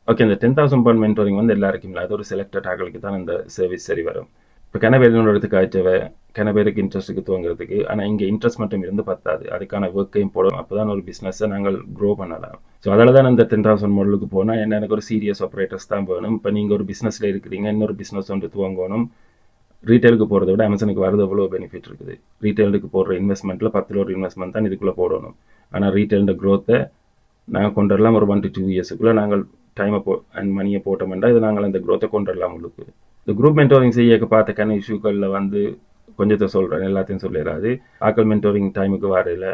Okay, இந்த 10,000 bound mentoring வந்து எல்லாருக்கும் இல்லை, அது ஒரு செலக்டட் ஆட்களுக்கு தான் இந்த சர்வீஸ் சரி வரும். இப்போ கனவேரினோட எடுத்து காய்ச்சவை கனவேருக்கு இன்ட்ரெஸ்ட்டுக்கு துவங்குறதுக்கு, ஆனால் இங்கே இன்ட்ரெஸ்ட் மட்டும் இருந்து பத்தாது, அதுக்கான ஒர்க்கையும் போடணும். அப்போ தான் ஒரு பிஸ்னஸை நாங்கள் க்ரோ பண்ணலாம். ஸோ அதில் தான் இந்த 10,000 மாடலுக்கு போனால் என்ன, எனக்கு ஒரு சீரியஸ் ஆப்ரேட்டர்ஸ் தான் வேணும். இப்போ நீங்கள் ஒரு பிஸ்னஸில் இருக்கிறீங்க, இன்னொரு பிஸ்னஸ் ஒன்று துவங்கணும். ரீட்டைலுக்கு போகிறத விட அமேசானுக்கு வரது எவ்வளோ பெனிஃபிட் இருக்குது. ரீட்டைலுக்கு போடுற இன்வெஸ்ட்மெண்ட்டில் 10 ஒரு இன்வெஸ்ட்மெண்ட் தான் இதுக்குள்ளே போடணும். ஆனால் ரீட்டைலோட க்ரோத்தை நாங்கள் கொண்டு வரலாம். ஒரு 1 to 2 இயர்ஸுக்குள்ளே நாங்கள் டைமை அண்ட் மணியை போட்டோம்னா இது நாங்கள் அந்த க்ரோத்தை கொண்டு வரலாம். உங்களுக்கு இந்த குரூப் மென்டோரிங் செய்ய பார்த்த இஷ்யூக்களில் வந்து கொஞ்சத்தை சொல்கிறேன், எல்லாத்தையும் சொல்லிடாது. ஆக்கள் மென்டோரிங் டைமுக்கு வரையில்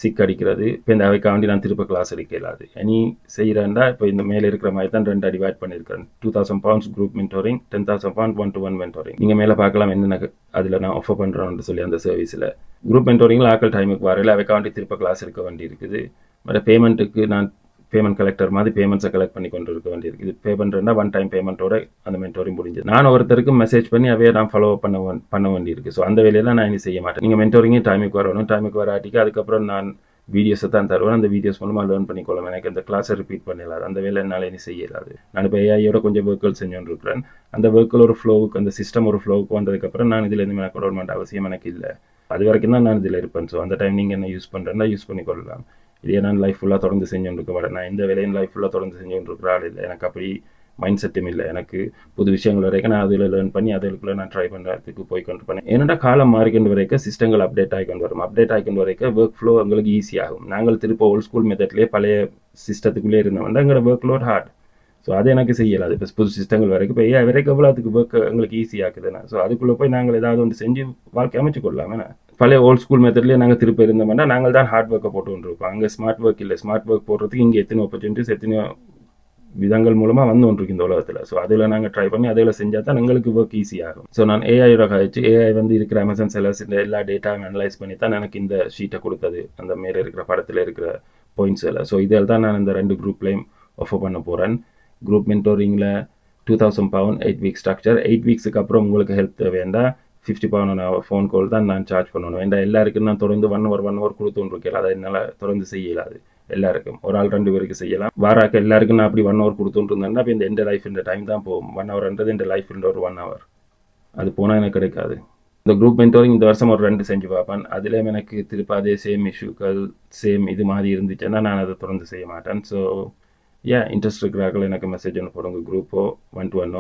சிக் அடிக்கிறது. இப்போ இந்த அவைக்காண்டி நான் திருப்ப கிளாஸ் எடுக்க இல்லாது. இனி செய்கிறேன்டா இப்போ இந்த மேலே இருக்கிற மாதிரி தான் 2 டிவைட் பண்ணியிருக்கேன். 2,000 pounds group mentoring, 10,000 pounds 1-to-1 mentoring. நீங்கள் மேலே பார்க்கலாம் என்னென்ன அதில் நான் ஆஃபர் பண்ணுறேன்னு சொல்லி அந்த சர்வீஸில். குரூப் மென்டோரிங்கில் ஆக்கள் டைமுக்கு வரையில் அவைக்காண்டி திருப்ப கிளாஸ் எடுக்க வேண்டி இருக்குது. மற்ற பேமெண்ட்டுக்கு நான் பேமெண்ட் கலெக்டர் மாதிரி பேமெண்ட்ஸை கலெக்ட் பண்ணி கொண்டு இருக்க வேண்டியிருக்கு. இது பே பண்ணுறேன்னா 1 டைம் பேமெண்ட்டோட அந்த மென்டோரிங் முடிஞ்சது. நான் ஒருத்தருக்கு மெசேஜ் பண்ணி அவையே நான் ஃபாலோ பண்ண வேண்டியிருக்கு. ஸோ அந்த வேலையெல்லாம் நான் இனி செய்ய மாட்டேன். நீங்கள் மென்டோரிங்கே டைமுக்கு வரணும். டைமுக்கு வராட்டிக்கு அதுக்கப்புறம் நான் வீடியோஸை தான் தருவேன். அந்த வீடியோஸ் மூலமாக லேர்ன் பண்ணிக்கொள்ளும். எனக்கு அந்த கிளாஸை ரிப்பீட் பண்ணிடலாது. அந்த வேலை என்னால் இனி செய்யலாது. நான் இப்போ ஏஐயோட கொஞ்சம் ஒர்க்குகள் செஞ்சுட்டு இருக்கிறேன். அந்த ஒர்க்கில் ஒரு ஃப்ளோவுக்கு, அந்த சிஸ்டம் ஒரு ஃப்ளோவுக்கு வந்ததுக்கப்புறம் நான் இதில் எதுவுமே கொண்டு வர மாட்டேன், அவசியம் எனக்கு இல்லை. அது வரைக்கும் தான் நான் இதில் இருப்பேன். ஸோ அந்த டைம் நீங்கள் என்ன யூஸ் பண்ணுறேன்னா யூஸ் பண்ணிக்கொள்ளலாம். இதே நான் லைஃப் ஃபுல்லாக தொடர்ந்து செஞ்சுட்டு வரேன். நான் இந்த வேலையும் லைஃப் ஃபுல்லாக தொடர்ந்து செஞ்சுட்டு இருக்கிற ஆள் இல்லை. எனக்கு அப்படி மைண்ட் செட்டும் இல்லை. எனக்கு புது விஷயங்கள் வரைக்கும் நான் அதில் லேர்ன் பண்ணி அதுக்குள்ளே நான் ட்ரை பண்ணுறதுக்கு போய் கொண்டு பண்ணேன். என்னடா காலம் மாறிக்கொண்டு வரைக்கும் சிஸ்டங்கள் அப்டேட் ஆகிக்கொண்டு வரும். அப்டேட் ஆகிக்கொண்டு வரைக்கும் ஒர்க் ஃப்ளோ எங்களுக்கு ஈஸியாகும். நாங்கள் திருப்ப ஓல்ட் ஸ்கூல் மெத்தட்லேயே பழைய சிஸ்டத்துக்குள்ளே இருந்தோம்னா எங்களோட ஒர்க் லோட் ஹார்ட். ஸோ அது எனக்கு செய்யலாது. இப்போ புது சிஸ்டங்கள் வரைக்கும் இப்போ ஏன் வரைக்கும் எவ்வளோத்துக்கு ஒர்க் எங்களுக்கு ஈஸியாக்குதுண்ணா. ஸோ அதுக்குள்ளே போய் நாங்கள் ஏதாவது ஒன்று செஞ்சு வாழ்க்கை அமைச்சு கொள்ளலாமே. பழைய ஓல்ட் ஸ்கூல் மெத்தட்லேயே நாங்கள் திருப்ப இருந்தோம்னா நாங்கள் தான் ஹார்ட் ஒர்க்கை போட்டு கொண்டிருப்போம். அங்கே ஸ்மார்ட் ஒர்க் இல்லை. ஸ்மார்ட் ஒர்க் போடுறதுக்கு இங்கே எத்தனை ஆப்பர்ச்சுனிட்டிஸ், எத்தனையோ விதங்கள் மூலமாக வந்து கொண்டிருக்கு இந்த உலகத்தில். ஸோ அதில் நாங்கள் ட்ரை பண்ணி அதில் செஞ்சால் தான் எங்களுக்கு ஒர்க் ஈஸியாகும். ஸோ நான் ஏஐயோட கழிச்சு ஏஐ வந்து இருக்கிற அமேசான் செல்லர்ஸ் இந்த எல்லா டேட்டாவும் அனலைஸ் பண்ணி தான் எனக்கு இந்த ஷீட்டை கொடுத்தது, அந்த மேலே இருக்கிற படத்தில் இருக்கிற பாயிண்ட்ஸ் எல்லாம். ஸோ இதில் தான் நான் இந்த 2 குரூப்லையும் ஆஃபர் பண்ண போகிறேன். குரூப் மென்டோரிங்கில் 2,000 pound 8 வீக் ஸ்ட்ரக்சர். 8 வீக்ஸுக்கு அப்புறம் உங்களுக்கு ஹெல்ப் தேவைண்டா 50 pound ஃபோன் கால் தான் நான் சார்ஜ் பண்ணணும். ஏன்டா எல்லாருக்கும் நான் தொடர்ந்து 1 hour கொடுத்துட்டு இருக்கேன். அதை என்னால் தொடர்ந்து செய்யலாது. எல்லாருக்கும் ஒரு ஆள் 2 பேருக்கு செய்யலாம். வாராக்க எல்லாருக்கும் நான் அப்படி 1 hour கொடுத்துட்டு இருந்தேன்னா அப்போ இந்த எந்த லைஃப் இந்த டைம் தான் போகும். 1 hourன்றது இந்த லைஃப் ஒரு 1 hour. அது போனால் எனக்கு கிடைக்காது. இந்த குரூப் மென்டோரிங் இந்த வருஷம் ஒரு 2 செஞ்சு பார்ப்பேன். அதுலேயும் எனக்கு திருப்ப அதே சேம் இஷ்யூக்கள் சேம் இது மாதிரி இருந்துச்சுன்னா நான் அதை தொடர்ந்து செய்ய மாட்டேன். ஸோ ஏன் இன்ட்ரெஸ்ட் இருக்கிறார்கள் எனக்கு மெசேஜ் ஒன்று போடுங்க. குரூப்போ 1-to-1